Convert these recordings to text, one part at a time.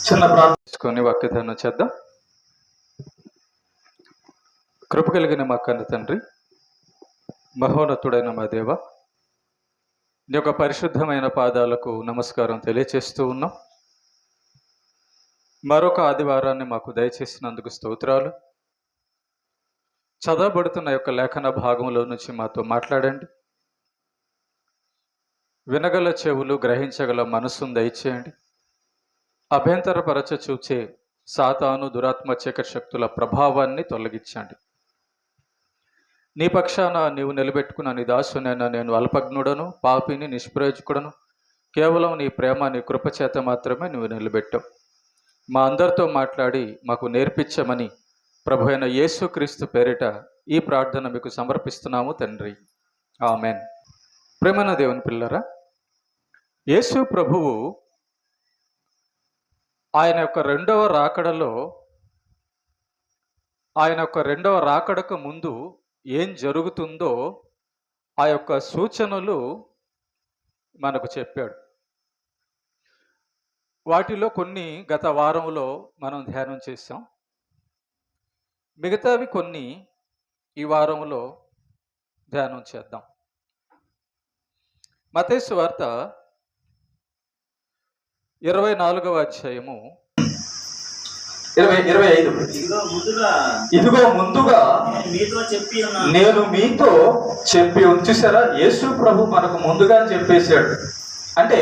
చిన్న ప్రార్థించుకొని వాక్యదానం చేద్దాం. కృప కలిగిన మా కన్న తండ్రి, మహోన్నతుడైన మా దేవ, నీ యొక్క పరిశుద్ధమైన పాదాలకు నమస్కారం తెలియచేస్తూ ఉన్నాం. మరొక ఆదివారాన్ని మాకు దయచేసినందుకు స్తోత్రాలు. చదవబడుతున్న యొక్క లేఖన భాగంలో నుంచి మాతో మాట్లాడండి. వినగల చెవులు, గ్రహించగల మనస్సును దయచేయండి. అభ్యంతరపరచ చూచే సాతాను, దురాత్మ, చీకటి శక్తుల ప్రభావాన్ని తొలగించండి. నీ పక్షాన నీవు నిలబెట్టుకున్న నీ దాసునైనా నేను అల్పజ్ఞుడను, పాపిని, నిష్ప్రయోజకుడను. కేవలం నీ ప్రేమ, నీ కృపచేత మాత్రమే నువ్వు నిలబెట్టావు. మా అందరితో మాట్లాడి మాకు నేర్పించమని ప్రభు అయిన యేసుక్రీస్తు పేరిట ఈ ప్రార్థన మీకు సమర్పిస్తున్నాము తండ్రి, ఆమెన్. ప్రేమైన దేవుని పిల్లరా, యేసు ప్రభువు ఆయన యొక్క రెండవ రాకడకు ముందు ఏం జరుగుతుందో ఆ యొక్క సూచనలు మనకు చెప్పాడు. వాటిలో కొన్ని గత వారంలో మనం ధ్యానం చేశాం. మిగతావి కొన్ని ఈ వారంలో ధ్యానం చేద్దాం. మత్తయి సువార్త 24వ అధ్యాయము 25. ఇదిగో ముందుగా నేను మీతో చెప్పి ఉంచేసారా. యేసు ప్రభు మనకు ముందుగా చెప్పేశాడు. అంటే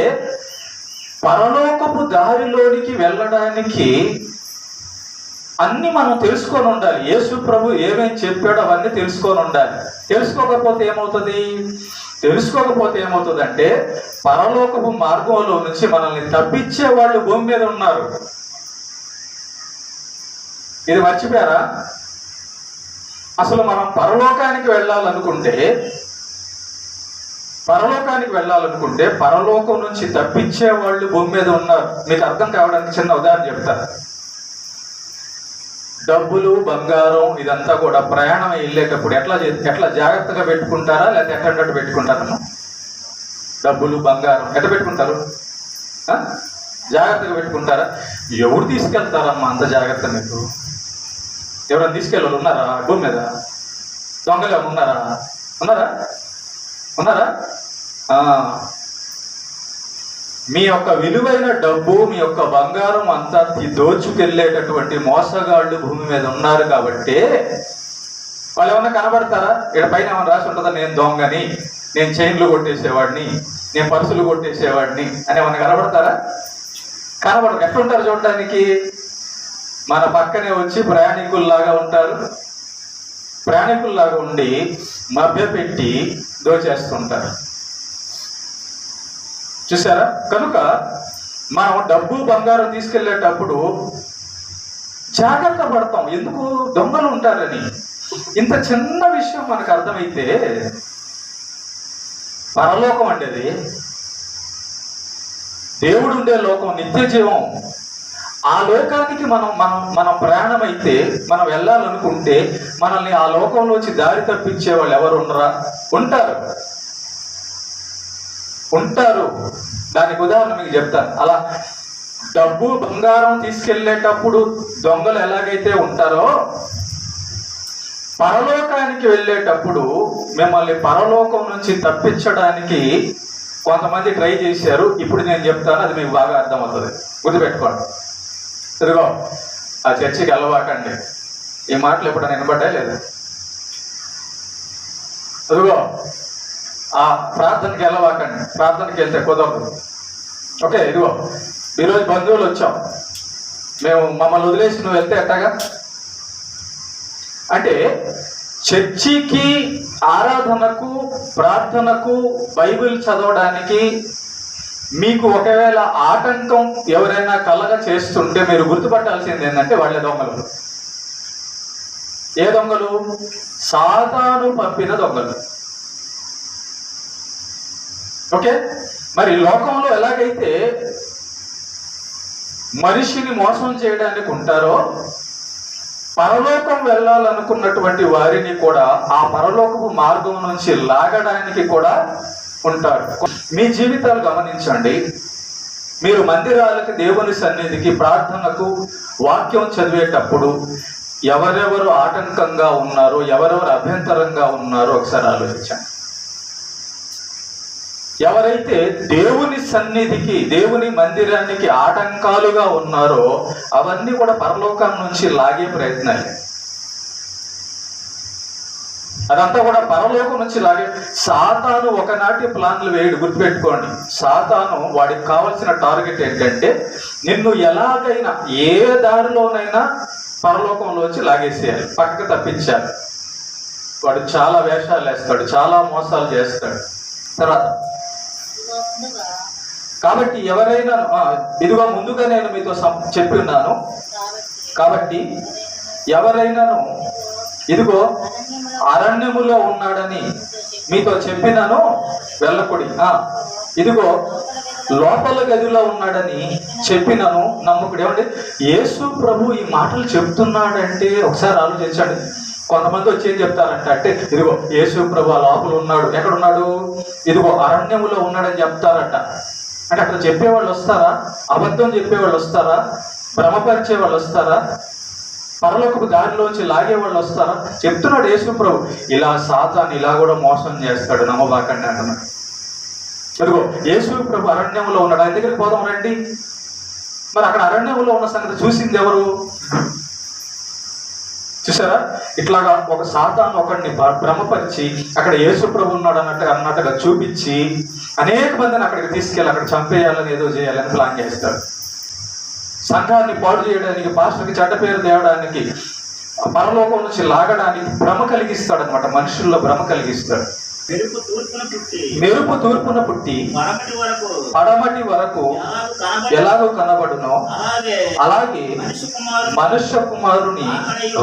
పరలోకపు దారిలోనికి వెళ్ళడానికి అన్ని మనం తెలుసుకొని ఉండాలి. యేసు ప్రభు ఏమేమి చెప్పాడో అవన్నీ తెలుసుకొని ఉండాలి. తెలుసుకోకపోతే ఏమవుతుందంటే పరలోకపు మార్గంలో నుంచి మనల్ని తప్పించే వాళ్ళు భూమి మీద ఉన్నారు. ఇది మర్చిపోయారా? అసలు మనం పరలోకానికి వెళ్ళాలనుకుంటే పరలోకం నుంచి తప్పించే వాళ్ళు భూమి మీద ఉన్నారు. మీకు అర్థం కావడానికి చిన్న ఉదాహరణ చెప్తారు. డబ్బులు, బంగారం ఇదంతా కూడా ప్రయాణం వెళ్ళేటప్పుడు ఎట్లా జాగ్రత్తగా పెట్టుకుంటారా, లేకపోతే ఎక్కడట్టు పెట్టుకుంటారమ్మా? డబ్బులు, బంగారం ఎట్లా పెట్టుకుంటారు? జాగ్రత్తగా పెట్టుకుంటారా? ఎవరు తీసుకెళ్తారమ్మా అంత జాగ్రత్త? మీకు ఎవరైనా తీసుకెళ్ళారు ఉన్నారా? భూమి మీద దొంగలు ఏమైనా ఉన్నారా? మీ యొక్క విలువైన డబ్బు, మీ యొక్క బంగారం అంతా దోచుకెళ్ళేటటువంటి మోసగాళ్ళు భూమి మీద ఉన్నారు. కాబట్టి వాళ్ళు ఏమన్నా కనబడతారా? ఇక్కడ పైన ఏమైనా రాసి ఉంటుందా, నేను దొంగని, నేను చైన్లు కొట్టేసేవాడిని, నేను పర్సులు కొట్టేసేవాడిని అని ఏమన్నా కనబడతారా? కనబడరు. ఎట్లుంటారు చూడటానికి? మన పక్కనే వచ్చి ప్రయాణికుల్లాగా ఉంటారు. ప్రయాణికుల్లాగా ఉండి మభ్యపెట్టి దోచేస్తుంటారు. చూసారా? కనుక మనం డబ్బు, బంగారం తీసుకెళ్లేటప్పుడు జాగ్రత్త పడతాం. ఎందుకు? దొంగలు ఉంటారని. ఇంత చిన్న విషయం మనకు అర్థమైతే, పరలోకం అంటే దేవుడు ఉండే లోకం, నిత్య జీవం. ఆ లోకానికి మనం ప్రయాణం అయితే, మనం వెళ్ళాలనుకుంటే మనల్ని ఆ లోకంలోంచి దారి తప్పించే వాళ్ళు ఎవరు ఉంటారు. దానికి ఉదాహరణ మీకు చెప్తాను. అలా డబ్బు, బంగారం తీసుకెళ్లేటప్పుడు దొంగలు ఎలాగైతే ఉంటారో, పరలోకానికి వెళ్ళేటప్పుడు మిమ్మల్ని పరలోకం నుంచి తప్పించడానికి కొంతమంది ట్రై చేశారు. ఇప్పుడు నేను చెప్తాను, అది మీకు బాగా అర్థమవుతుంది. గుర్తుపెట్టుకోండి. ఇదిగో, ఆ చర్చికి వెళ్ళవాకండి. ఈ మాటలు ఎప్పుడైనా వినబడ్డా లేదా? ఇదిగో, ఆ ప్రార్థనకి వెళ్ళవాకండి. ప్రార్థనకి వెళ్తే కుదరదు. ఓకే, ఇదిగో ఈరోజు బంధువులు వచ్చాం, మమ్మల్ని వదిలేసి నువ్వు వెళ్తే ఎట్టాగా? అంటే చర్చికి, ఆరాధనకు, ప్రార్థనకు, బైబిల్ చదవడానికి మీకు ఒకవేళ ఆటంకం ఎవరైనా కలగ చేస్తుంటే మీరు గుర్తుపట్టాల్సింది ఏంటంటే వాళ్ళే దొంగలు. ఏ దొంగలు? సాతాను పంపిన దొంగలు. ఓకే, మరి లోకంలో ఎలాగైతే మనిషిని మోసం చేయడానికి ఉంటారో, పరలోకం వెళ్ళాలనుకున్నటువంటి వారిని కూడా ఆ పరలోకపు మార్గం నుంచి లాగడానికి కూడా ఉంటారు. మీ జీవితాలు గమనించండి. మీరు మందిరాలకి, దేవుని సన్నిధికి, ప్రార్థనకు, వాక్యం చదివేటప్పుడు ఎవరెవరు ఆటంకంగా ఉన్నారో, ఎవరెవరు అభ్యంతరంగా ఉన్నారో ఒకసారి ఆలోచించండి. ఎవరైతే దేవుని సన్నిధికి, దేవుని మందిరానికి ఆటంకాలుగా ఉన్నారో అవన్నీ కూడా పరలోకం నుంచి లాగే ప్రయత్నాలే. అదంతా కూడా పరలోకం నుంచి లాగే. సాతాను ఒకనాటి ప్లాన్లు వేయడు, గుర్తుపెట్టుకోండి. సాతాను వాడికి కావలసిన టార్గెట్ ఏంటంటే నిన్ను ఎలాగైనా ఏ దారిలోనైనా పరలోకంలోంచి లాగేసేయాలి, పక్కకు తప్పించాలి. వాడు చాలా వేషాలు వేస్తాడు, చాలా మోసాలు చేస్తాడు. తర్వాత కాబట్టి ఎవరైనా ఇదిగో ముందుగా నేను మీతో చెప్పి ఉన్నాను, కాబట్టి ఎవరైనాను ఇదిగో అరణ్యములో ఉన్నాడని మీతో చెప్పినాను వెళ్ళకుడి, ఇదిగో లోపల గదిలో ఉన్నాడని చెప్పినాను నమ్మకుడు. ఏమంటే యేసు ప్రభు ఈ మాటలు చెప్తున్నాడంటే ఒకసారి ఆలోచించండి. కొంతమంది వచ్చి ఏం చెప్తారంట అంటే ఇదిగో యేసు ప్రభు లోపల ఉన్నాడు. ఎక్కడున్నాడు? ఇదిగో అరణ్యములో ఉన్నాడని చెప్తారట. అంటే అక్కడ చెప్పేవాళ్ళు వస్తారా? అబద్ధం చెప్పేవాళ్ళు వస్తారా? భ్రమపరిచే వాళ్ళు వస్తారా? పరలోకపు దారిలోంచి లాగే వాళ్ళు వస్తారా? చెప్తున్నాడు యేసు ప్రభు, ఇలా సాతాను ఇలా కూడా మోసం చేస్తాడు, నమ్మబాకండి అంటున్నాడు. ఇదిగో యేసు ప్రభు అరణ్యంలో ఉన్నాడు, ఆయన దగ్గరికి పోదాం రండి. మరి అక్కడ అరణ్యంలో ఉన్న సంగతి చూసింది ఎవరు? చూసారా? ఇట్లాగా ఒక సాతాను ఒకడిని భ్రమపరిచి అక్కడ యేసు ప్రభు ఉన్నాడు అన్నట్టుగా చూపించి అనేక మందిని అక్కడికి తీసుకెళ్ళి అక్కడ చంపేయాలని, ఏదో చేయాలని ప్లాన్ చేస్తాడు. సంఘాన్ని పాడు చేయడానికి, పాస్టర్కి చెడ్డ పేరు తేవడానికి, పరలోకం నుంచి లాగడానికి భ్రమ కలిగిస్తాడు అనమాట. మనుషుల్లో భ్రమ కలిగిస్తాడు. మెరుపు తూర్పున పుట్టి పడమటి వరకు ఎలాగో కనబడునో అలాగే మనుష్య కుమారుని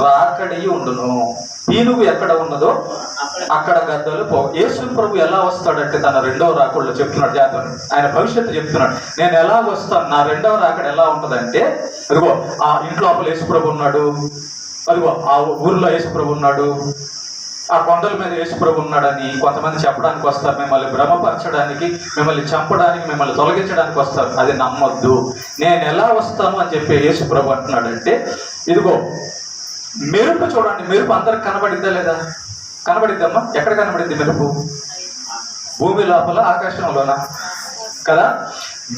రాకడి ఉండును. పీనుగు ఎక్కడ ఉన్నదో అక్కడ గద్దలు పో. యేసు ప్రభు ఎలా వస్తాడంటే తన రెండవ రాకడలో చెప్తున్నాడు, జాతర ఆయన భవిష్యత్తు చెప్తున్నాడు. నేను ఎలా వస్తాను, నా రెండవ రాకడ ఎలా ఉంటుందంటే అదిగో ఆ ఇంట్లో లోపల యేసు ప్రభు ఉన్నాడు, అదిగో ఆ ఊర్లో యేసు ప్రభు ఉన్నాడు, ఆ కొండల మీద యేసు ప్రభు ఉన్నాడని కొంతమంది చెప్పడానికి వస్తారు. మిమ్మల్ని భ్రమపరచడానికి, మిమ్మల్ని చంపడానికి, మిమ్మల్ని తొలగించడానికి వస్తారు. అది నమ్మొద్దు. నేను ఎలా వస్తాను అని చెప్పి యేసు ప్రభు అంటున్నాడంటే ఇదిగో మెరుపు చూడండి. మెరుపు అందరికి కనబడిద్దా లేదా? కనబడిద్దమ్మా. ఎక్కడ కనబడింది మెరుపు? భూమి లోపల, ఆకాశంలోనా? కదా.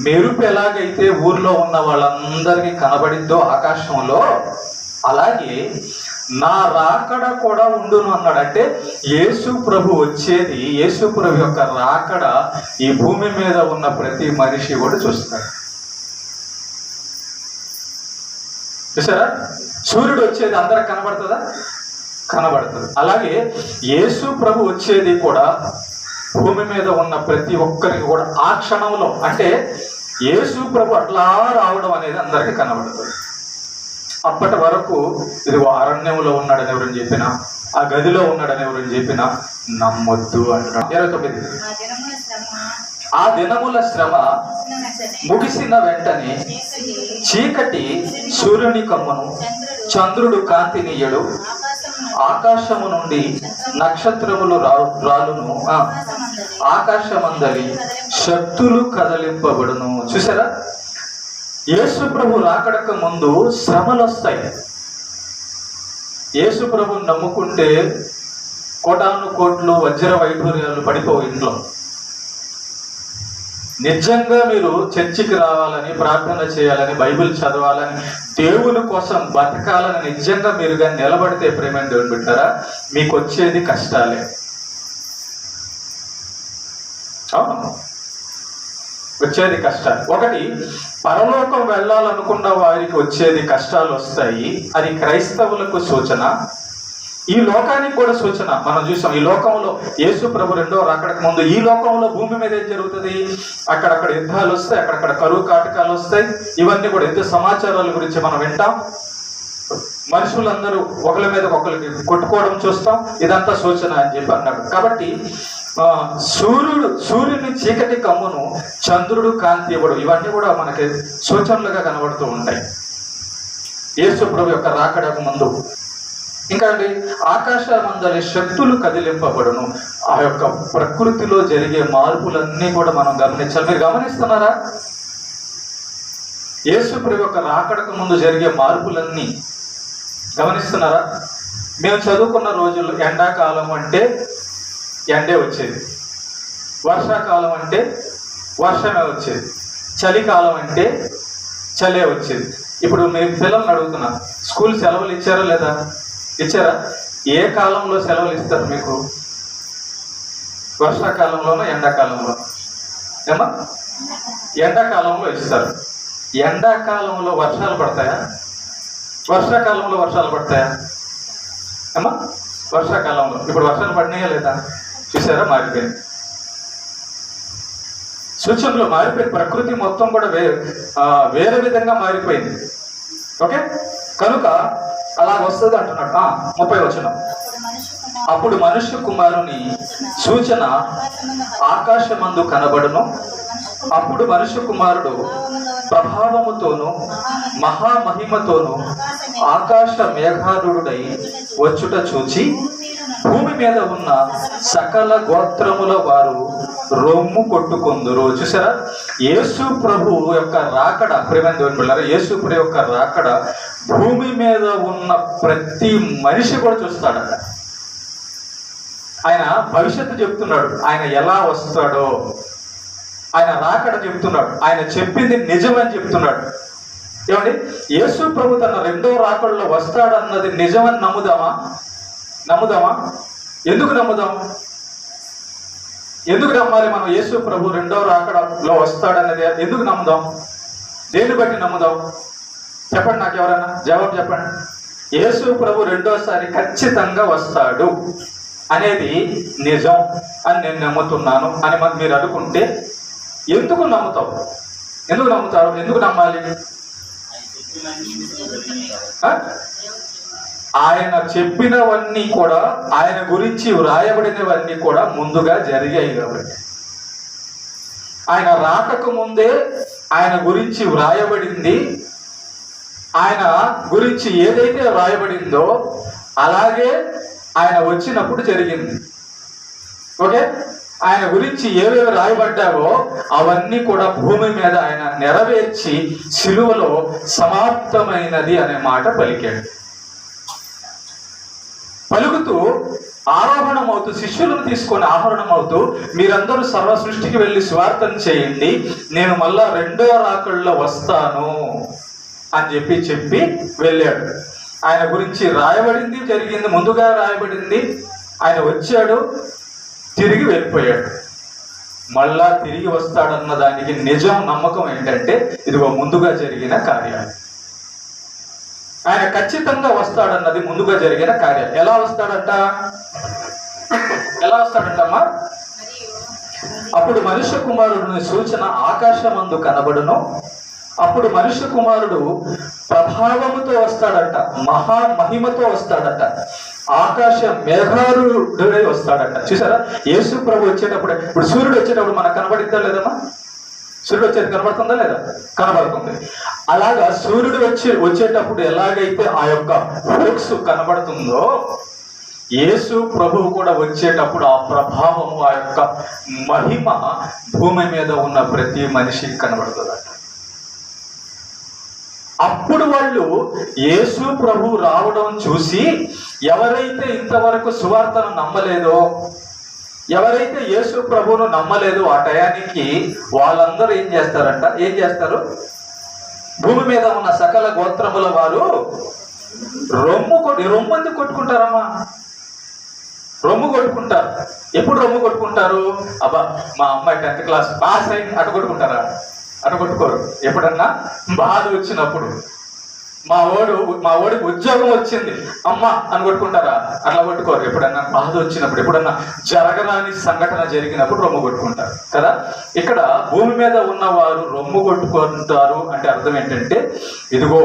మెరుపు ఎలాగైతే ఊర్లో ఉన్న వాళ్ళందరికీ కనబడిద్దో ఆకాశంలో, అలాగే నా రాకడ కూడా ఉండును అన్నాడు. అంటే యేసు ప్రభు వచ్చేది, యేసు ప్రభు యొక్క రాకడ ఈ భూమి మీద ఉన్న ప్రతి మనిషి కూడా చూస్తాడు. చూసారా? సూర్యుడు వచ్చేది అందరికి కనబడుతుందా? కనబడుతుంది. అలాగే యేసు ప్రభు వచ్చేది కూడా భూమి మీద ఉన్న ప్రతి ఒక్కరికి కూడా ఆ క్షణంలో, అంటే యేసు ప్రభు అట్లా రావడం అనేది అందరికీ కనబడుతుంది. అప్పటి వరకు ఇదిగో అరణ్యంలో ఉన్నాడని ఎవరని చెప్పినా, ఆ గదిలో ఉన్నాడని ఎవరని చెప్పినా నమ్మొద్దు అంటున్నాడు. 29 ఆ దినముల శ్రమ ముగిసిన వెంటనే చీకటి సూర్యుని కమ్మును, చంద్రుడు కాంతినీయడు, ఆకాశము నుండి నక్షత్రములు రాలును, ఆకాశమందలి శక్తులు కదలింపబడును. చూసారా? యేసు ప్రభు రాకడక ముందు శ్రమలు వస్తాయి. యేసు ప్రభుని నమ్ముకుంటే కోటాను కోట్లు వజ్ర వైఢూర్యాలు పడిపోవు ఇంట్లో. నిజంగా మీరు చర్చికి రావాలని, ప్రార్థన చేయాలని, బైబిల్ చదవాలని, దేవుని కోసం బతకాలని నిజంగా మీరు కానీ నిలబడితే ప్రేమ దేవుని బిడ్డారా, మీకు వచ్చేది కష్టాలే. అవును, వచ్చేది కష్టాలు. ఒకటి, పరలోకం వెళ్ళాలనుకున్న వారికి వచ్చేది కష్టాలు వస్తాయి. అది క్రైస్తవులకు సూచన, ఈ లోకానికి కూడా సూచన. మనం చూసాం ఈ లోకంలో యేసు ప్రభు రెండో రాకడకు ముందు ఈ లోకంలో భూమి మీద ఏం జరుగుతుంది? అక్కడక్కడ యుద్ధాలు వస్తాయి, అక్కడక్కడ కరువు కాటకాలు వస్తాయి. ఇవన్నీ కూడా యుద్ధ సమాచారాల గురించి మనం వింటాం. మనుషులందరూ ఒకరి మీద ఒకరికి కొట్టుకోవడం చూస్తాం. ఇదంతా సూచన అని చెప్పి అన్నాడు. కాబట్టి సూర్యుని చీకటి కమ్మును, చంద్రుడు కాంతి ఇవ్వడు. ఇవన్నీ కూడా మనకి సూచనలుగా కనబడుతూ ఉంటాయి యేసు ప్రభు యొక్క రాకడకు ముందు. ఇంకా అండి, ఆకాశమందలి శక్తులు కదిలింపబడును. ఆ యొక్క ప్రకృతిలో జరిగే మార్పులన్నీ కూడా మనం గమనించాలి. మీరు గమనిస్తున్నారా? యేసు ప్రభు యొక్క రాకడకు ముందు జరిగే మార్పులన్నీ గమనిస్తున్నారా? మేము చదువుకున్న రోజుల్లో ఎండాకాలం అంటే ఎండే వచ్చేది, వర్షాకాలం అంటే వర్షమే వచ్చేది, చలికాలం అంటే చలే వచ్చేది. ఇప్పుడు మీ పిల్లల్ని అడుగుతున్నా, స్కూల్ సెలవులు ఇచ్చారా లేదా? ఇచ్చారా? ఏ కాలంలో సెలవులు ఇస్తారు మీకు? వర్షాకాలంలోనో ఎండాకాలంలో? ఏమా? ఎండాకాలంలో ఇస్తారు. ఎండాకాలంలో వర్షాలు పడతాయా? వర్షాకాలంలో వర్షాలు పడతాయా? ఏమా? వర్షాకాలంలో. ఇప్పుడు వర్షాలు పడినాయా లేదా? చూసారా? మారిపోయింది. సూచనలు మారిపోయింది. ప్రకృతి మొత్తం కూడా వేరే విధంగా మారిపోయింది. ఓకే, కనుక అలా వస్తుంది అంటున్నాడు. 30 వచనం. అప్పుడు మనుష్య కుమారుని సూచన ఆకాశమందు కనబడును. అప్పుడు మనుష్య కుమారుడు ప్రభావముతోను మహామహిమతోను ఆకాశ మేఘారుడై వచ్చుట చూచి భూమి మీద ఉన్న సకల గోత్రముల వారు రొమ్ము కొట్టుకుందురు. చూసారా? యేసు ప్రభు యొక్క రాకడ, ప్రియమైన దేవుని బిడ్డలారా, యేసు ప్రభు యొక్క రాకడ భూమి మీద ఉన్న ప్రతి మనిషి కూడా చూస్తాడట. ఆయన భవిష్యత్తు చెప్తున్నాడు, ఆయన ఎలా వస్తాడో, ఆయన రాకడ చెప్తున్నాడు, ఆయన చెప్పింది నిజమని చెప్తున్నాడు. ఏమండి, యేసు ప్రభు తన రెండో రాకడలో వస్తాడన్నది నిజమని నమ్ముదామా? ఎందుకు నమ్ముదాం? ఎందుకు నమ్మాలి మనం? యేసు ప్రభు రెండో రాకడలో వస్తాడన్నది ఎందుకు నమ్ముదాం? దేన్ని బట్టి నమ్ముదాం? చెప్పండి, నాకు ఎవరైనా జవాబు చెప్పండి. యేసు ప్రభు రెండోసారి ఖచ్చితంగా వస్తాడు అనేది నిజం అని నేను నమ్ముతున్నాను అని మీరు అనుకుంటే ఎందుకు నమ్ముతావు? ఎందుకు నమ్ముతారు? ఎందుకు నమ్మాలి? ఆయన చెప్పినవన్నీ కూడా, ఆయన గురించి వ్రాయబడినవన్నీ కూడా ముందుగా జరిగాయి కాబట్టి. ఆయన రాకకు ముందే ఆయన గురించి వ్రాయబడింది. ఆయన గురించి ఏదైతే వ్రాయబడిందో అలాగే ఆయన వచ్చినప్పుడు జరిగింది. ఓకే, ఆయన గురించి ఏవేవి రాయబడ్డావో అవన్నీ కూడా భూమి మీద ఆయన నెరవేర్చి సిలువలో సమాప్తమైనది అనే మాట పలికాడు. పలుకుతూ ఆరోహణమవుతూ, శిష్యులను తీసుకొని ఆరోహణమవుతూ, మీరందరూ సర్వ సృష్టికి వెళ్ళి స్వార్థం చేయండి, నేను మళ్ళా రెండో రాకడలో వస్తాను అని చెప్పి వెళ్ళాడు. ఆయన గురించి రాయబడింది, జరిగింది, ముందుగా రాయబడింది. ఆయన వచ్చాడు, తిరిగి వెళ్ళిపోయాడు. మళ్ళా తిరిగి వస్తాడన్న దానికి నిజం నమ్మకం ఏంటంటే ఇదిగో ముందుగా జరిగిన కార్యాలు. ఆయన ఖచ్చితంగా వస్తాడన్నది ముందుగా జరిగిన కార్యాలు. ఎలా వస్తాడంటమ్మా? అప్పుడు మనుష్య కుమారుడిని సూచన ఆకాశమందు కనబడును. అప్పుడు మనుష్య కుమారుడు ప్రభావముతో వస్తాడట, మహామహిమతో వస్తాడట, ఆకాశ మేఘారుడై వస్తాడట. చూసారా? యేసు ప్రభు వచ్చేటప్పుడు, ఇప్పుడు సూర్యుడు వచ్చేటప్పుడు మనకు కనబడిద్దా లేదమ్మా? సూర్యుడు వచ్చేది కనబడుతుందా లేదా? కనబడుతుంది. అలాగా సూర్యుడు వచ్చేటప్పుడు ఎలాగైతే ఆ యొక్క ఫోక్స్ కనబడుతుందో, యేసు ప్రభువు కూడా వచ్చేటప్పుడు ఆ ప్రభావము, ఆ యొక్క మహిమ భూమి మీద ఉన్న ప్రతి మనిషికి కనబడుతుందట. అప్పుడు వాళ్ళు యేసు ప్రభు రావడం చూసి, ఎవరైతే ఇంతవరకు సువార్తను నమ్మలేదో, ఎవరైతే యేసు ప్రభువును నమ్మలేదు ఆ టయానికి, వాళ్ళందరూ ఏం చేస్తారు? భూమి మీద ఉన్న సకల గోత్రముల వారు రొమ్ము ఎందుకు కొట్టుకుంటారమ్మా? రొమ్ము కొట్టుకుంటారు. ఎప్పుడు రొమ్ము కొట్టుకుంటారు? అబ్బా, మా అమ్మాయి 10th క్లాస్ పాస్ అయింది, అటు కొట్టుకుంటారా? అటు కొట్టుకోరు. ఎప్పుడన్నా బాధ వచ్చినప్పుడు, మా ఓడికి ఉద్యోగం వచ్చింది అమ్మా అని కొట్టుకుంటారా? అట్లా కొట్టుకోరు. ఎప్పుడన్నా బాధ వచ్చినప్పుడు, ఎప్పుడన్నా జరగరాని సంఘటన జరిగినప్పుడు రొమ్ము కొట్టుకుంటారు కదా. ఇక్కడ భూమి మీద ఉన్నవారు రొమ్ము కొట్టుకుంటారు అంటే అర్థం ఏంటంటే, ఇదిగో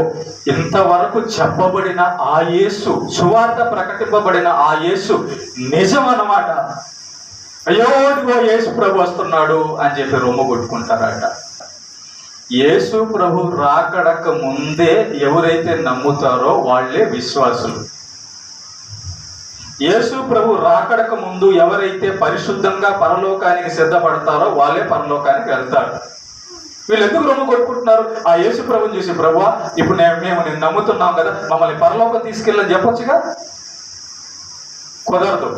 ఇంతవరకు చెప్పబడిన ఆ యేసు, సువార్త ప్రకటింపబడిన ఆ యేసు నిజం అన్నమాట. అయ్యో, ఇదిగో యేసు ప్రభు వస్తున్నాడు అని చెప్పి రొమ్ము కొట్టుకుంటారట. యేసు ప్రభు రాకడక ముందే ఎవరైతే నమ్ముతారో వాళ్ళే విశ్వాసులు. యేసు ప్రభు రాకడక ముందు ఎవరైతే పరిశుద్ధంగా పరలోకానికి సిద్ధపడతారో వాళ్ళే పరలోకానికి వెళ్తారు. వీళ్ళు ఎందుకు రొమ్ము కొట్టుకుంటున్నారు? ఆ యేసు ప్రభుని చూసి, ప్రభువా ఇప్పుడు మేము నేను నమ్ముతున్నాం కదా, మమ్మల్ని పరలోకం తీసుకెళ్ళని చెప్పొచ్చుగా. కుదరదు.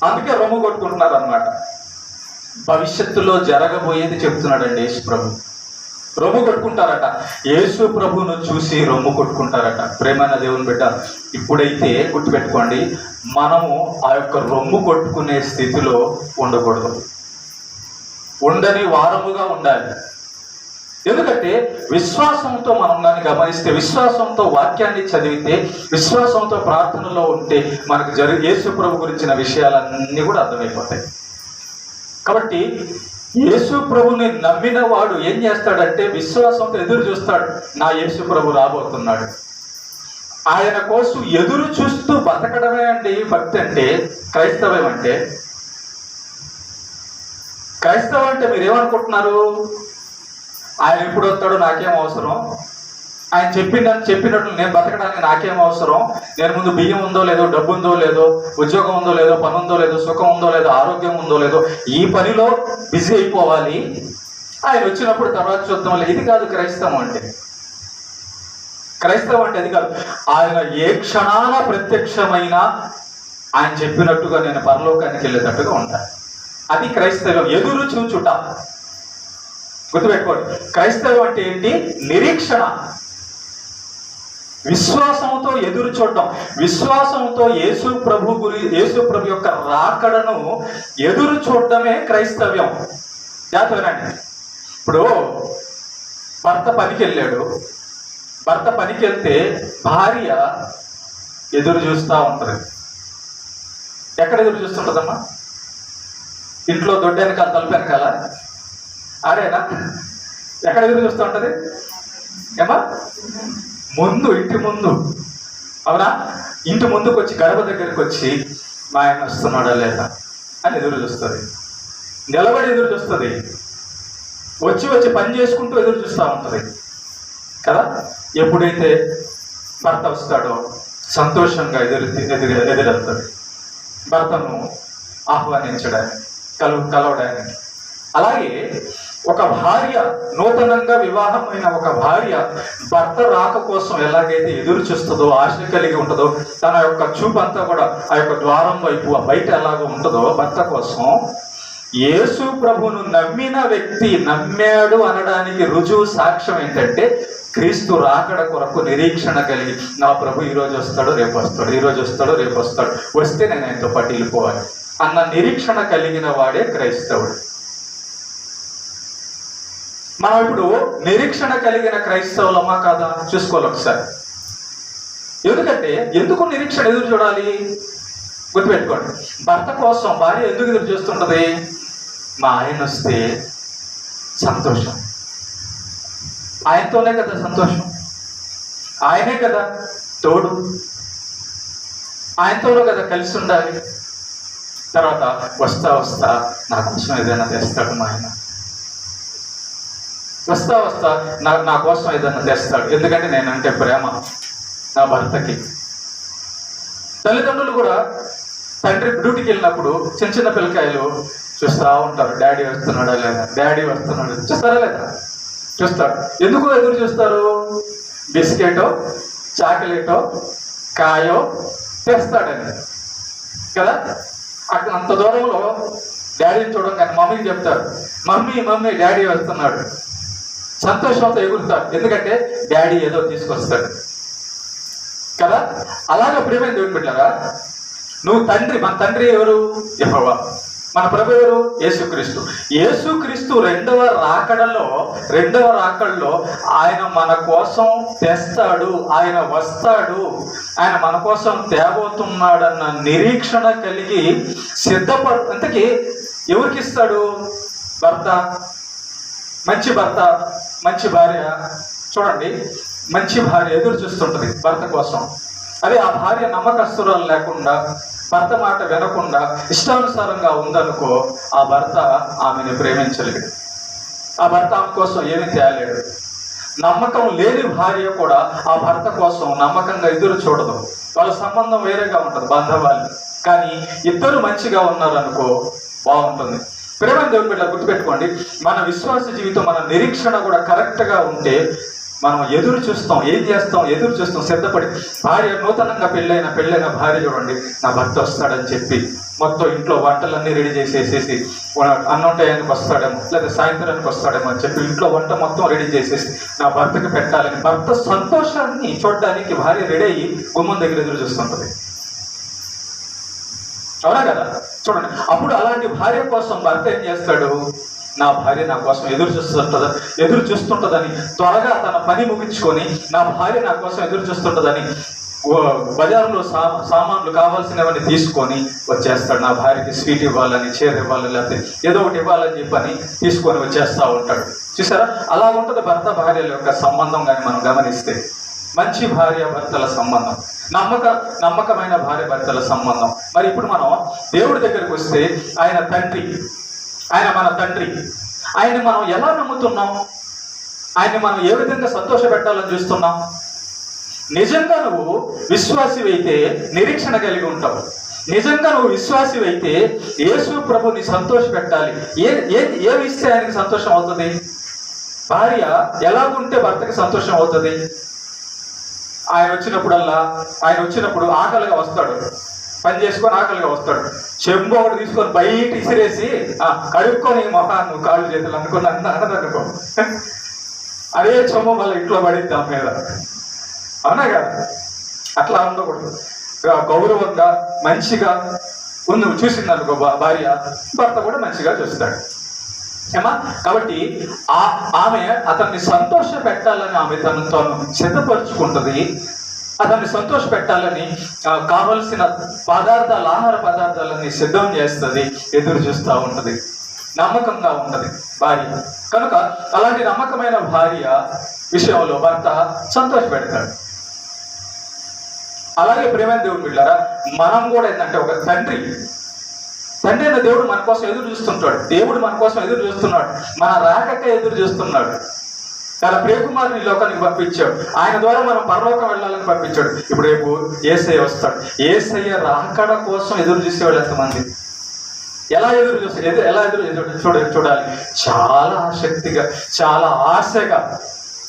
అందుకే రొమ్ము కొట్టుకుంటున్నారు అన్నమాట. భవిష్యత్తులో జరగబోయేది చెప్తున్నాడండి యేసు ప్రభు. రొమ్ము కొట్టుకుంటారట. యేసు ప్రభును చూసి రొమ్ము కొట్టుకుంటారట. ప్రేమైన దేవుని బిడ్డ, ఇప్పుడైతే గుర్తుపెట్టుకోండి, మనము ఆ యొక్క రొమ్ము కొట్టుకునే స్థితిలో ఉండకూడదు. ఉండని వారముగా ఉండాలి. ఎందుకంటే విశ్వాసంతో మనం దాన్ని గమనిస్తే, విశ్వాసంతో వాక్యాన్ని చదివితే, విశ్వాసంతో ప్రార్థనలో ఉంటే మనకు యేసు ప్రభు గురించిన విషయాలన్నీ కూడా అర్థమైపోతాయి. కాబట్టి యేసు ప్రభుని నమ్మిన వాడు ఏం చేస్తాడంటే విశ్వాసంతో ఎదురు చూస్తాడు. నా యేసు ప్రభు రాబోతున్నాడు. ఆయన కోసం ఎదురు చూస్తూ బతకడమే అండి భక్తి అంటే, క్రైస్తవం అంటే. క్రైస్తవం అంటే మీరు ఏమనుకుంటున్నారు? ఆయన ఎప్పుడు వస్తాడో నాకేం అవసరం, ఆయన చెప్పినట్లు నేను బతకడానికి నాకేం అవసరం, నేను ముందు బియ్యం ఉందో లేదో, డబ్బు ఉందో లేదో, ఉద్యోగం ఉందో లేదో, పని ఉందో లేదో, సుఖం ఉందో లేదో, ఆరోగ్యం ఉందో లేదో, ఈ పనిలో బిజీ అయిపోవాలి, ఆయన వచ్చినప్పుడు తర్వాత చూద్దాం. ఇది కాదు క్రైస్తవం అంటే. క్రైస్తవం అంటే అది కాదు. ఆయన ఏ క్షణాన ప్రత్యక్షమైనా ఆయన చెప్పినట్టుగా నేను పరలోకానికి వెళ్ళేటట్టుగా ఉంటాను. అది క్రైస్తవం. ఎదురు చూచుట. గుర్తుపెట్టుకోండి, క్రైస్తవం అంటే ఏంటి? నిరీక్షణ. విశ్వాసంతో ఎదురు చూడటం. విశ్వాసంతో యేసు ప్రభు యొక్క రాకడను ఎదురు చూడటమే క్రైస్తవ్యం. జాతరనండి. ఇప్పుడు భర్త పనికి వెళ్ళాడు. భర్త పనికి వెళ్తే భార్య ఎదురు చూస్తూ ఉంటుంది. ఎక్కడ ఎదురు చూస్తుంటుందమ్మా? ఇంట్లో దొడ్డ వెనకాల, తలుపు వెనకాల, అరేనా? ఎక్కడ ఎదురు చూస్తూ ఉంటుంది ఏమా? ముందు, ఇంటి ముందు. అవునా? ఇంటి ముందుకు వచ్చి, గడప దగ్గరికి వచ్చి, మా ఆయన వస్తున్నాడా లేదా అని ఎదురు చూస్తుంది. నిలబడి ఎదురు చూస్తుంది. వచ్చి పని చేసుకుంటూ ఎదురు చూస్తూ ఉంటుంది కదా. ఎప్పుడైతే భర్త వస్తాడో సంతోషంగా ఎదురెళ్తుంది. భర్తను ఆహ్వానించడానికి, కలవడానికి. అలాగే ఒక భార్య, నూతనంగా వివాహమైన ఒక భార్య భర్త రాక కోసం ఎలాగైతే ఎదురు చూస్తుందో, ఆశ కలిగి ఉంటుందో, తన యొక్క చూపు అంతా కూడా ఆ యొక్క ద్వారం వైపు, బయట ఎలాగో ఉంటుందో భర్త కోసం, యేసు ప్రభును నమ్మిన వ్యక్తి నమ్మాడు అనడానికి రుజువు, సాక్ష్యం ఏంటంటే క్రీస్తు రాకడ కొరకు నిరీక్షణ కలిగి, నా ప్రభు ఈరోజు వస్తాడు, రేపు వస్తాడు, ఈరోజు వస్తాడు, రేపు వస్తాడు, వస్తే నేను ఆయనతో పాటు వెళ్ళిపోవాలి అన్న నిరీక్షణ కలిగిన వాడే క్రైస్తవుడు. మనం ఇప్పుడు నిరీక్షణ కలిగిన క్రైస్తవులమా కాదా చూసుకోవాలి ఒకసారి. ఎందుకంటే ఎందుకు నిరీక్షణ ఎదురు చూడాలి? గుర్తుపెట్టుకోండి, భర్త కోసం భార్య ఎందుకు ఎదురు చూస్తుంటది? మా ఆయన వస్తే సంతోషం. ఆయనతోనే కదా సంతోషం, ఆయనే కదా తోడు, ఆయనతోనే కదా కలిసి ఉండాలి. తర్వాత వస్తా నా కోసం ఏదైనా తెస్తాడు మా ఆయన. వస్తా నా కోసం ఏదైనా తెస్తాడు. ఎందుకంటే నేనంటే ప్రేమ నా భర్తకి. తల్లిదండ్రులు కూడా తండ్రి డ్యూటీకి వెళ్ళినప్పుడు చిన్న పిల్లకాయలు చూస్తూ ఉంటారు, డాడీ వస్తున్నాడా లేదా, డాడీ వస్తున్నాడు, చూస్తారా లేదా? చూస్తాడు. ఎందుకు ఎదురు చూస్తారు? బిస్కెటో, చాక్లెటో, కాయో తెస్తాడని కదా. అక్కడ అంత దూరంలో డాడీని చూడగానే మమ్మీకి చెప్తారు, మమ్మీ డాడీ వస్తున్నాడు. సంతోషంతో ఎగురుతాడు, ఎందుకంటే డాడీ ఏదో తీసుకొస్తాడు కదా. అలాగే ప్రియమైన దేవుని బిడ్డలారా, నువ్వు తండ్రి, మన తండ్రి ఎవరు? యెహోవా. మన ప్రభు ఎవరు? యేసుక్రీస్తు రెండవ రాకడలో ఆయన మన కోసం తెస్తాడు, ఆయన వస్తాడు, ఆయన మన కోసం తేబోతున్నాడన్న నిరీక్షణ కలిగి అంతకీ ఎవరికి ఇస్తాడు? భర్త, మంచి భార్య. చూడండి, మంచి భార్య ఎదురు చూస్తుంటుంది భర్త కోసం. అదే ఆ భార్య నమ్మకస్తురాలు లేకుండా, భర్త మాట వినకుండా ఇష్టానుసారంగా ఉందనుకో, ఆ భర్త ఆమెను ప్రేమించలేడు, ఆ భర్త ఆమె కోసం ఏమీ తేలేడు. నమ్మకం లేని భార్య కూడా ఆ భర్త కోసం నమ్మకంగా ఎదురు చూడదు. వాళ్ళ సంబంధం వేరేగా ఉంటుంది, బంధవాళ్ళు. కానీ ఇద్దరు మంచిగా ఉన్నారనుకో బాగుంటుంది. ప్రేమ దేవుని బిడ్డ గుర్తుపెట్టుకోండి, మన విశ్వాస జీవితం, మన నిరీక్షణ కూడా కరెక్ట్గా ఉంటే మనం ఎదురు చూస్తాం. ఏం చేస్తాం? ఎదురు చూస్తాం సిద్ధపడి. భార్య నూతనంగా పెళ్ళైన భార్య చూడండి, నా భర్త వస్తాడని చెప్పి మొత్తం ఇంట్లో వంటలన్నీ రెడీ చేసేసేసి, అన్నం టయానికి వస్తాడేమో లేదా సాయంత్రానికి వస్తాడేమో అని చెప్పి ఇంట్లో వంట మొత్తం రెడీ చేసేసి నా భర్తకి పెట్టాలని భర్త సంతోషాన్ని చూడడానికి భార్య రెడీ అయ్యి గుమ్మం దగ్గర ఎదురు చూస్తుంటది. అవునా కదా? చూడండి, అప్పుడు అలాంటి భార్య కోసం భర్త ఏం చేస్తాడు? నా భార్య నా కోసం ఎదురు చూస్తుంటదని త్వరగా తన పని ముగించుకొని నా భార్య నా కోసం ఎదురు చూస్తుంటదని బజార్లో సామాన్లు కావాల్సినవన్నీ తీసుకొని వచ్చేస్తాడు. నా భార్యకి స్వీట్ ఇవ్వాలని, చీర ఇవ్వాలని, లేకపోతే ఏదో ఒకటి ఇవ్వాలని చెప్పని తీసుకొని వచ్చేస్తూ ఉంటాడు. చూసారా? అలా ఉంటుంది భర్త భార్యల యొక్క సంబంధం. కానీ మనం గమనిస్తే మంచి భార్య భర్తల సంబంధం, నమ్మకమైన భార్య భర్తల సంబంధం. మరి ఇప్పుడు మనం దేవుడి దగ్గరికి వస్తే ఆయన తండ్రి, ఆయన మన తండ్రి. ఆయన్ని మనం ఎలా నమ్ముతున్నాం? ఆయన్ని మనం ఏ విధంగా సంతోష పెట్టాలని చూస్తున్నాం? నిజంగా నువ్వు విశ్వాసివైతే నిరీక్షణ కలిగి ఉంటావు. నిజంగా నువ్వు విశ్వాసివైతే యేసు ప్రభుని సంతోష పెట్టాలి. ఏమి ఇస్తే ఆయనకి సంతోషం అవుతుంది? భార్య ఎలాగుంటే భర్తకి సంతోషం అవుతుంది? ఆయన వచ్చినప్పుడు ఆకలిగా వస్తాడు, పని చేసుకొని ఆకలిగా వస్తాడు, చెంబు ఒకటి తీసుకొని బయట ఇసిరేసి కడుక్కొని మొహాన్ని కాళ్ళు చేతులు అనుకుని అన్నదనుకో, అదే చెంబు మళ్ళీ ఇంట్లో పడింది దాని మీద. అవునా కదా? అట్లా ఉండకూడదు. గౌరవంగా మంచిగా చూసింది అనుకో భార్య, భర్త కూడా మంచిగా చూస్తాడు. ఏమా? కాబట్టి ఆమె అతన్ని సంతోష పెట్టాలని ఆమె తను సిద్ధపరుచుకుంటుంది. అతన్ని సంతోష పెట్టాలని కావలసిన ఆహార పదార్థాలన్నీ సిద్ధం చేస్తుంది, ఎదురు చూస్తూ ఉంటుంది, నమ్మకంగా ఉంటుంది భార్య. కనుక అలాంటి నమ్మకమైన భార్య విషయంలో భర్త సంతోష పెడతాడు. అలాగే ప్రేమైన దేవుడు బిడ్డలారా, మనం కూడా ఏంటంటే ఒక తండ్రి అయిన దేవుడు మన కోసం ఎదురు చూస్తుంటాడు. దేవుడు మన కోసం ఎదురు చూస్తున్నాడు, మన రాకకే ఎదురు చూస్తున్నాడు. తన ప్రియకుమారుని లోకానికి పంపించాడు. ఆయన ద్వారా మనం పరలోకం వెళ్ళాలని పంపించాడు. ఇప్పుడు రేపు యేసయ్య వస్తాడు. యేసయ్య రాకడ కోసం ఎదురు చూసేవాళ్ళు ఎంతమంది? ఎలా ఎదురు చూడాలి? చాలా ఆసక్తిగా, చాలా ఆశగా,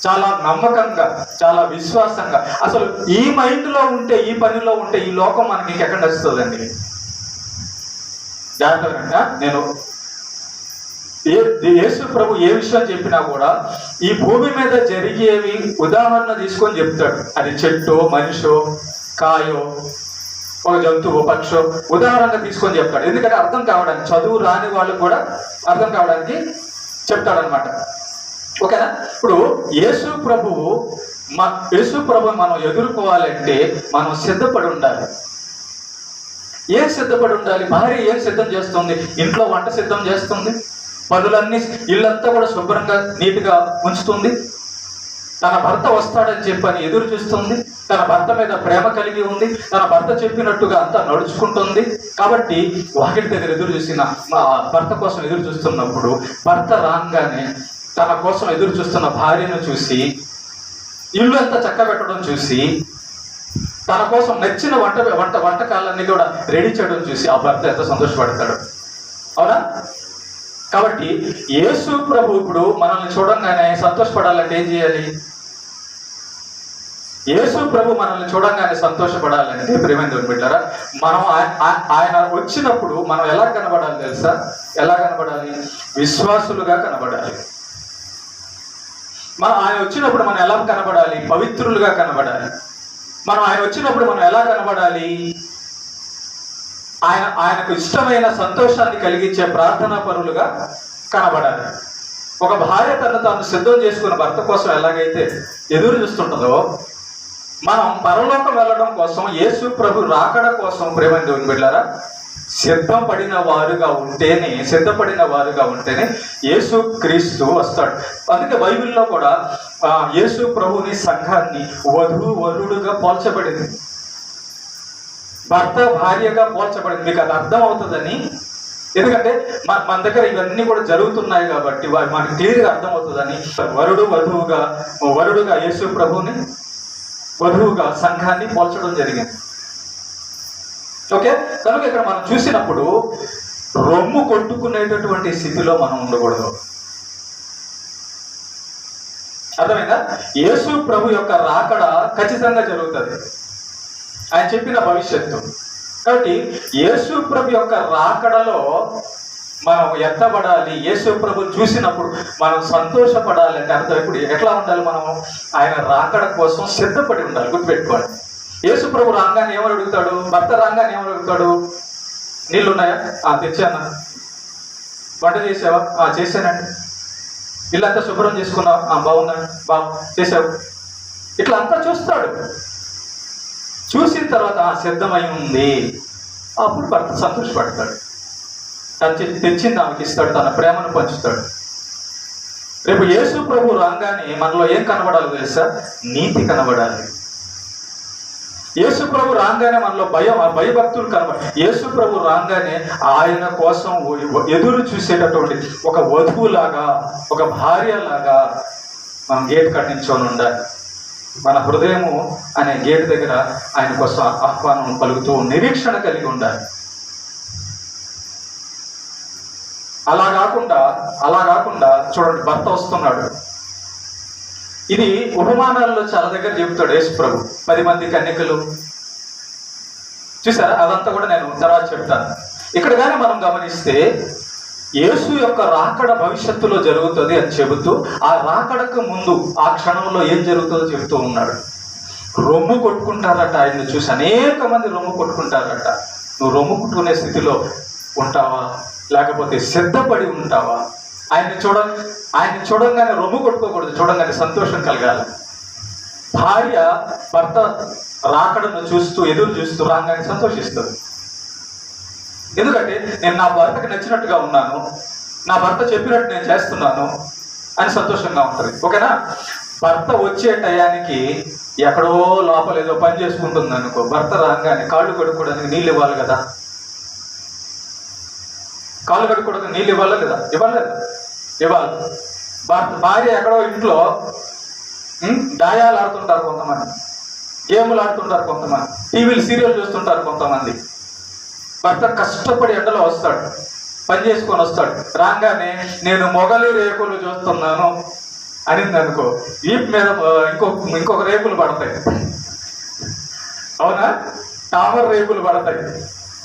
చాలా నమ్మకంగా, చాలా విశ్వాసంగా. అసలు ఈ మైండ్లో ఉంటే, ఈ పనిలో ఉంటే ఈ లోకం మనకి ఇంకెక్కడ నచ్చుతుందండి? జాగ్రత్తగా నేను యేసు ప్రభు ఏ విషయం చెప్పినా కూడా ఈ భూమి మీద జరిగేవి ఉదాహరణ తీసుకొని చెప్తాడు. అది చెట్టో, మనిషో, కాయో, ఒక జంతువు, పక్షో ఉదాహరణగా తీసుకొని చెప్తాడు. ఎందుకంటే అర్థం కావడానికి, చదువు రాని వాళ్ళకు కూడా అర్థం కావడానికి చెప్తాడనమాట. ఓకేనా? ఇప్పుడు యేసు ప్రభువు మనం ఎదుర్కోవాలంటే మనం సిద్ధపడి ఉండాలి. ఏం సిద్ధపడి ఉండాలి? భార్య ఏం సిద్ధం చేస్తుంది? ఇంట్లో వంట సిద్ధం చేస్తుంది, పనులన్నీ, ఇల్లంతా కూడా శుభ్రంగా నీట్గా ఉంచుతుంది, తన భర్త వస్తాడని చెప్పని ఎదురు చూస్తుంది, తన భర్త మీద ప్రేమ కలిగి ఉంది, తన భర్త చెప్పినట్టుగా అంతా నడుచుకుంటుంది. కాబట్టి వాకిటి దగ్గర ఎదురు చూసిన భర్త కోసం ఎదురు చూస్తున్నప్పుడు భర్త రాగానే తన కోసం ఎదురు చూస్తున్న భార్యను చూసి, ఇల్లు అంతా చక్కబెట్టడం చూసి, తన కోసం నచ్చిన వంటకాలన్నీ కూడా రెడీ చేయడం చూసి ఆ భర్త ఎంత సంతోషపడతాడు. అవునా? కాబట్టి యేసు ప్రభు ఇప్పుడు మనల్ని చూడంగానే సంతోషపడాలంటే ఏం చేయాలి? యేసు ప్రభు మనల్ని చూడంగానే సంతోషపడాలంటే ప్రేమైన దేవుని బిడ్డలారా, మనం ఆయన వచ్చినప్పుడు మనం ఎలా కనబడాలి తెలుసా? ఎలా కనబడాలి? విశ్వాసులుగా కనబడాలి. ఆయన వచ్చినప్పుడు మనం ఎలా కనబడాలి? పవిత్రులుగా కనబడాలి. ఆయన వచ్చినప్పుడు మనం ఎలా కనబడాలి? ఆయనకు ఇష్టమైన సంతోషాన్ని కలిగించే ప్రార్థనా పరులుగా కనబడాలి. ఒక భార్య తాను సిద్ధం చేసుకున్న భర్త కోసం ఎలాగైతే ఎదురు చూస్తుంటుందో, మనం పరలోకం వెళ్ళడం కోసం, యేసు ప్రభు రాకడ కోసం ప్రేమ దేవుని బిడ్డలారా సిద్ధపడిన వారుగా ఉంటేనే యేసు క్రీస్తు వస్తాడు. అందుకే బైబిల్లో కూడా యేసు ప్రభుని సంఘాన్ని వధువుగా పోల్చబడింది, భర్త భార్యగా పోల్చబడింది. మీకు అది అర్థం అవుతుందని, ఎందుకంటే మన దగ్గర ఇవన్నీ కూడా జరుగుతున్నాయి కాబట్టి మనకి క్లియర్గా అర్థమవుతుందని వరుడుగా యేసు ప్రభుని, వధువుగా సంఘాన్ని పోల్చడం జరిగింది. ఓకే? కనుక ఇక్కడ మనం చూసినప్పుడు రొమ్ము కొట్టుకునేటటువంటి స్థితిలో మనం ఉండకూడదు. అర్థమైందా? యేసు ప్రభు యొక్క రాకడ ఖచ్చితంగా జరుగుతుంది, ఆయన చెప్పిన భవిష్యత్తు. కాబట్టి యేసు ప్రభు యొక్క రాకడలో మనం ఎత్తబడాలి. యేసు ప్రభు చూసినప్పుడు మనం సంతోషపడాలి అంటే అర్థం ఇప్పుడు ఎట్లా ఉండాలి? మనం ఆయన రాకడ కోసం సిద్ధపడి ఉండాలి. గుర్తుపెట్టుకోవాలి. యేసు ప్రభు రాగానే ఏమని అడుగుతాడు? భర్త రాగానే ఏమని అడుగుతాడు? నీళ్ళు ఉన్నాయా? తెచ్చానా. వంట చేసావా? చేశానండి. ఇల్లంతా శుభ్రం చేసుకున్నావా? బాగున్నాడు. చేసావు. ఇట్లా అంతా చూస్తాడు. చూసిన తర్వాత సిద్ధమై ఉంది, అప్పుడు భర్త సంతోషపడతాడు. తను తెచ్చింది ఆమెకి ఇస్తాడు, తన ప్రేమను పంచుతాడు. రేపు యేసు ప్రభు రాగానే మనలో ఏం కనబడాలో తెలుసా? నీతి కనబడాలి. యేసు ప్రభు రాగానే మనలో భయభక్తులు కనబడాలి. యేసు ప్రభు రాగానే ఆయన కోసం ఎదురు చూసేటటువంటి ఒక వధువులాగా, ఒక భార్యలాగా మనం గేట్ కట్టించుకొని ఉండాలి. మన హృదయము అనే గేట్ దగ్గర ఆయన కోసం ఆహ్వానం పలుకుతూ నిరీక్షణ కలిగి ఉండాలి. అలా కాకుండా చూడండి, భర్త వస్తున్నాడు. ఇది ఉపమానాల్లో చాలా దగ్గర చెబుతాడు యేసు ప్రభు. 10 మంది కన్యకలు చూసారా? అదంతా కూడా నేను తర్వాత చెప్తాను. ఇక్కడ కానీ మనం గమనిస్తే యేసు యొక్క రాకడ భవిష్యత్తులో జరుగుతుంది అని చెబుతూ ఆ రాకడకు ముందు ఆ క్షణంలో ఏం జరుగుతుందో చెబుతూ ఉన్నాడు. రొమ్ము కొట్టుకుంటారట ఆయన్ని చూసి, అనేక మంది రొమ్ము కొట్టుకుంటారట. నువ్వు రొమ్ము కొట్టుకునే స్థితిలో ఉంటావా, లేకపోతే సిద్ధపడి ఉంటావా? ఆయన్ని చూడంగానే రొమ్ము కొట్టుకోకూడదు, చూడంగానే సంతోషం కలగాలి. భార్య భర్త రాకడను చూస్తూ ఎదురు చూస్తూ రాగానే సంతోషిస్తుంది. ఎందుకంటే నేను నా భర్తకి నచ్చినట్టుగా ఉన్నాను, నా భర్త చెప్పినట్టు నేను చేస్తున్నాను అని సంతోషంగా ఉంటుంది. ఓకేనా? భర్త వచ్చే టయానికి ఎక్కడో లోపల ఏదో పని చేసుకుంటుంది అనుకో, భర్త రాగానే కాళ్ళు కడుక్కోవడానికి నీళ్ళు ఇవ్వాలి కదా. కాళ్ళు కడుక్కోవడానికి నీళ్ళు ఇవ్వాలా లేదా? ఇవ్వాలి. భార్య ఎక్కడో ఇంట్లో దాయాలు ఆడుతుంటారు కొంతమంది, గేములు ఆడుతుంటారు కొంతమంది, టీవీలు సీరియల్ చూస్తుంటారు కొంతమంది. భర్త కష్టపడి ఎండలో వస్తాడు, పని చేసుకొని వస్తాడు. రాగానే నేను మొగలి రేకులు చూస్తున్నాను అనింది అనుకో, వీపు మీద ఇంకొక రేకులు పడతాయి. అవునా? టామర్ రేకులు పడతాయి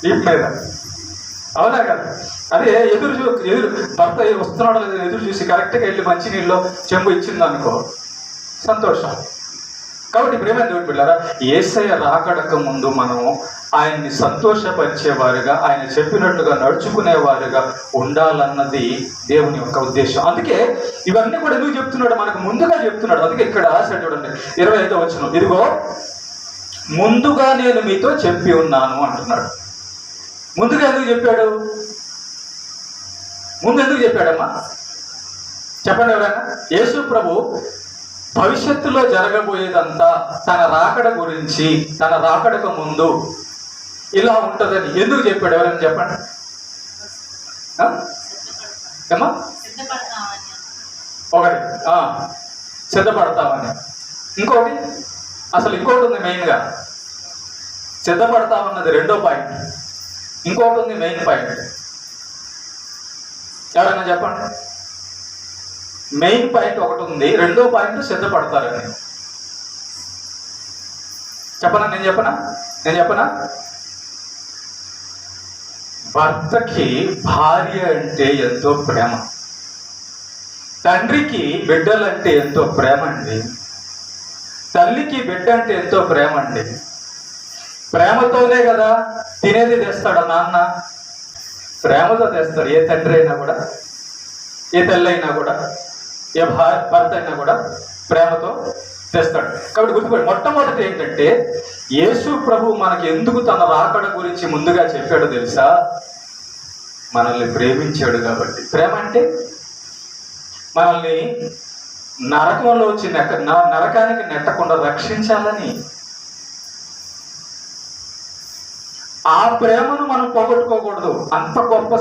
వీపు మీద. అవునా కదా? అదే ఎదురు భర్త వస్తున్నాడు లేదా ఎదురు చూసి కరెక్ట్గా వెళ్ళి మంచినీళ్ళు చెంబు ఇచ్చింది అనుకో, సంతోషం. కాబట్టి ప్రేమ దేవుడి పిల్లరా, యేసయ్య రాకడక ముందు మనము ఆయన్ని సంతోషపరిచేవారుగా, ఆయన చెప్పినట్టుగా నడుచుకునేవారుగా ఉండాలన్నది దేవుని యొక్క ఉద్దేశం. అందుకే ఇవన్నీ కూడా ఎందుకు చెప్తున్నాడు? మనకు ముందుగా చెప్తున్నాడు. అందుకే ఇక్కడ రాశాడు చూడండి, 25వ వచనం, ఇదిగో ముందుగా నేను మీతో చెప్పి ఉన్నాను అంటున్నాడు. ముందుగా ఎందుకు చెప్పాడు? ముందు ఎందుకు చెప్పాడమ్మా? చెప్పండి ఎవరైనా. యేసు ప్రభు భవిష్యత్తులో జరగబోయేదంతా తన రాకడ గురించి, తన రాకడకు ముందు ఇలా ఉంటుందని ఎందుకు చెప్పాడు? ఎవరైనా చెప్పండి. ఏమా? ఒకటి సిద్ధపడతామని, ఇంకోటి ఉంది మెయిన్గా, సిద్ధపడతామన్నది రెండో పాయింట్, ఇంకోటి ఉంది మెయిన్ పాయింట్. ఎవరైనా చెప్పండి. మెయిన్ పాయింట్ ఒకటి ఉంది, రెండో పాయింట్ సిద్ధపడతారని. చెప్పనా? నేను చెప్పనా? భర్తకి భార్య అంటే ఎంతో ప్రేమ, తండ్రికి బిడ్డలంటే ఎంతో ప్రేమ అండి, తల్లికి బిడ్డ అంటే ఎంతో ప్రేమ అండి. ప్రేమతోనే కదా తినేది తెస్తాడు నాన్న, ప్రేమతో తెస్తాడు. ఏ తండ్రి అయినా కూడా, ఏ తల్లి అయినా కూడా, ఏ భర్త అయినా కూడా ప్రేమతో తెస్తాడు. కాబట్టి గుర్తుపెట్టి, మొట్టమొదటి ఏంటంటే యేసు ప్రభు మనకి ఎందుకు తన రాకడ గురించి ముందుగా చెప్పాడో తెలుసా? మనల్ని ప్రేమించాడు కాబట్టి. ప్రేమ అంటే మనల్ని నరకంలో వచ్చి నరకానికి నెట్టకుండా రక్షించాలని. ఆ ప్రేమను మనం పోగొట్టుకోకూడదు. అంత గొప్ప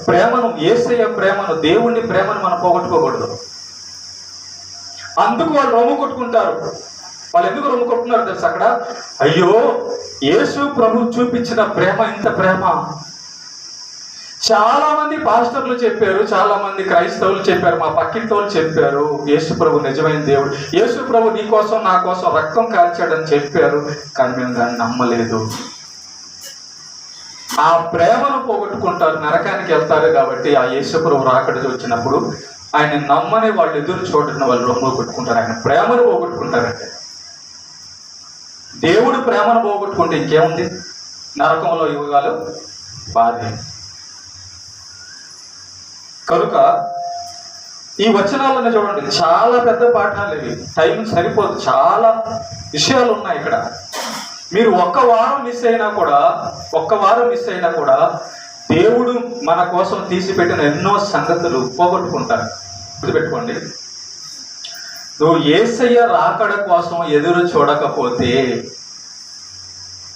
ప్రేమను, యేసయ్య ప్రేమను, దేవుని ప్రేమను మనం పోగొట్టుకోకూడదు. అందుకు వాళ్ళు రొమ్ము కొట్టుకుంటారు. వాళ్ళు ఎందుకు రొమ్ము కొట్టుకున్నారు తెలుసు? అక్కడ అయ్యో యేసు ప్రభు చూపించిన ప్రేమ ఇంత ప్రేమ, చాలా మంది పాస్టర్లు చెప్పారు, చాలా మంది క్రైస్తవులు చెప్పారు, మా పక్కింటి వాళ్ళు చెప్పారు, యేసు ప్రభు నిజమైన దేవుడు, యేసు ప్రభు నీ కోసం నా కోసం రక్తం కాల్చాడని చెప్పారు. కానీ మేము దాన్ని నమ్మలేదు. ఆ ప్రేమను పోగొట్టుకుంటారు, నరకానికి వెళ్తారు. కాబట్టి ఆ యేసు ప్రభు రాకడ వచ్చినప్పుడు ఆయన నమ్మని వాళ్ళు ఎదురు చూడని వాళ్ళు రొమ్ము కొట్టుకుంటారు. ఆయన ప్రేమను పోగొట్టుకుంటారంటే, దేవుడు ప్రేమను పోగొట్టుకుంటే ఇంకేముంది? నరకంలో యుగాలు బాధే. కనుక ఈ వచనాలను చూడండి, చాలా పెద్ద పాఠాలు ఇవి, టైం సరిపోదు, చాలా విషయాలు ఉన్నాయి ఇక్కడ. మీరు ఒక్క వారం మిస్ అయినా కూడా దేవుడు మన కోసం తీసిపెట్టిన ఎన్నో సంగతులు పోగొట్టుకుంటారు. గుర్తుపెట్టుకోండి, నువ్వు యేసయ్య రాకడ కోసం ఎదురు చూడకపోతే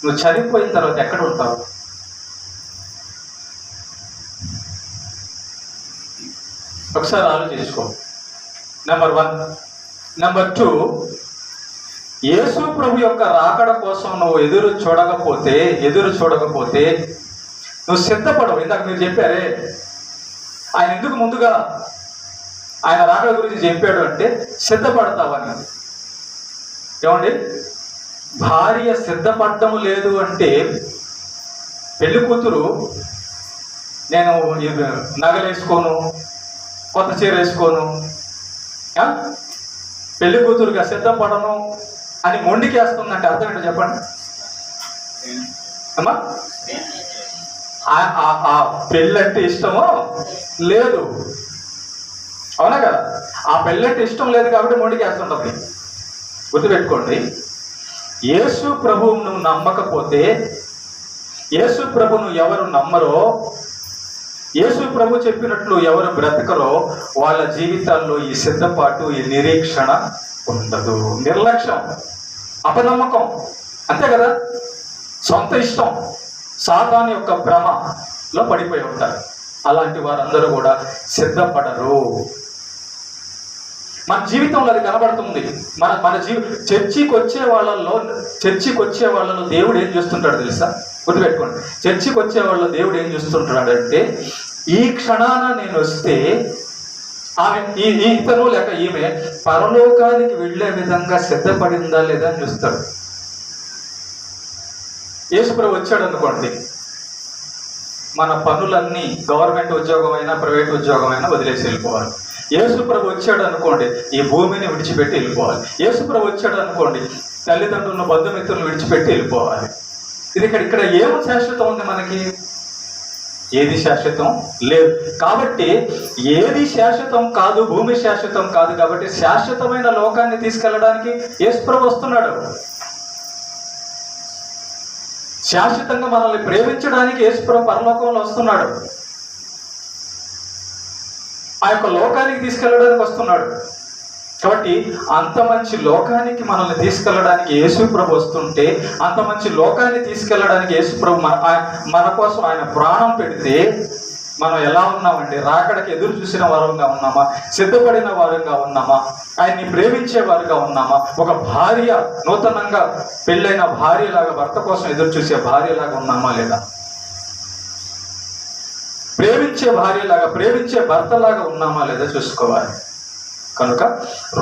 నువ్వు చనిపోయిన తర్వాత ఎక్కడ ఉంటావు? ఒకసారి ఆలోచించుకో. నెంబర్ 1. నెంబర్ 2, యేసు ప్రభు యొక్క రాకడ కోసం నువ్వు ఎదురు చూడకపోతే నువ్వు సిద్ధపడవు. ఇందాక మీరు చెప్పారే, ఆయన ఎందుకు ముందుగా ఆయన రాకడ గురించి చెప్పాడు అంటే సిద్ధపడతావని. ఏమండి, భార్య సిద్ధపడటం లేదు అంటే, పెళ్లి కూతురు నేను నగలేసుకోను, కొత్త చీర వేసుకోను, పెళ్లి కూతురుగా సిద్ధపడను అని మొండికేస్తుందంటే అర్థం ఏంటో చెప్పండి అమ్మా. ఆ పెళ్ళంటే ఇష్టమో లేదు, అవునా కదా? ఆ పెళ్ళంటే ఇష్టం లేదు కాబట్టి మొండికేస్తుంటుంది. గుర్తుపెట్టుకోండి, యేసు ప్రభువు నువ్వు నమ్మకపోతే, యేసు ప్రభును ఎవరు నమ్మరో, యేసు ప్రభు చెప్పినట్లు ఎవరు బ్రతకరో వాళ్ళ జీవితాల్లో ఈ సిద్ధపాటు, ఈ నిరీక్షణ ఉండదు. నిర్లక్ష్యం, అపనమ్మకం, అంతే కదా. సొంత ఇష్టం, సాతాను యొక్క భ్రమలో పడిపోయి ఉంటారు. అలాంటి వారందరూ కూడా సిద్ధపడరు. మన జీవితంలో అది కనబడుతుంది. మన చర్చికి వచ్చే వాళ్ళలో దేవుడు ఏం చేస్తుంటాడు తెలుసా? గుర్తుపెట్టుకోండి, చర్చికి వచ్చే వాళ్ళ దేవుడు ఏం చేస్తుంటాడంటే, ఈ క్షణాన నేను వస్తే ఆమె ఇతను లేక ఈమె పరలోకానికి వెళ్ళే విధంగా సిద్ధపడిందా లేదా అని చూస్తాడు. యేసుప్రభు వచ్చాడు అనుకోండి, మన పనులన్నీ గవర్నమెంట్ ఉద్యోగం అయినా ప్రైవేట్ ఉద్యోగం అయినా వదిలేసి వెళ్ళిపోవాలి. యేసుప్రభు వచ్చాడు అనుకోండి, ఈ భూమిని విడిచిపెట్టి వెళ్ళిపోవాలి. యేసుప్రభు వచ్చాడు అనుకోండి, తల్లిదండ్రులను బంధుమిత్రులను విడిచిపెట్టి వెళ్ళిపోవాలి. ఇది ఇక్కడ ఏమో శాశ్వతం ఉంది మనకి? ఏది శాశ్వతం లేదు. కాబట్టి ఏది శాశ్వతం కాదు, భూమి శాశ్వతం కాదు. కాబట్టి శాశ్వతమైన లోకాన్ని తీసుకెళ్ళడానికి యేసుప్రభు వస్తున్నాడు. శాశ్వతంగా మనల్ని ప్రేమించడానికి యేసుప్రభు పరలోకంలో వస్తున్నాడు. ఆ యొక్క లోకానికి తీసుకెళ్ళడానికి వస్తున్నాడు. కాబట్టి అంత మంచి లోకానికి మనల్ని తీసుకెళ్ళడానికి యేసుప్రభు వస్తుంటే, అంత మంచి లోకాన్ని తీసుకెళ్ళడానికి యేసుప్రభు మన కోసం ఆయన ప్రాణం పెడితే మనం ఎలా ఉన్నామండి? రాకడకి ఎదురు చూసిన వారంగా ఉన్నామా? సిద్ధపడిన వారంగా ఉన్నామా? ఆయన్ని ప్రేమించే వారుగా ఉన్నామా? ఒక భార్య, నూతనంగా పెళ్ళైన భార్యలాగా, భర్త కోసం ఎదురు చూసే భార్యలాగా ఉన్నామా లేదా? ప్రేమించే భార్యలాగా, ప్రేమించే భర్తలాగా ఉన్నామా లేదా చూసుకోవాలి. కనుక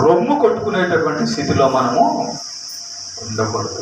రొమ్ము కొట్టుకునేటటువంటి స్థితిలో మనము ఉండకూడదు.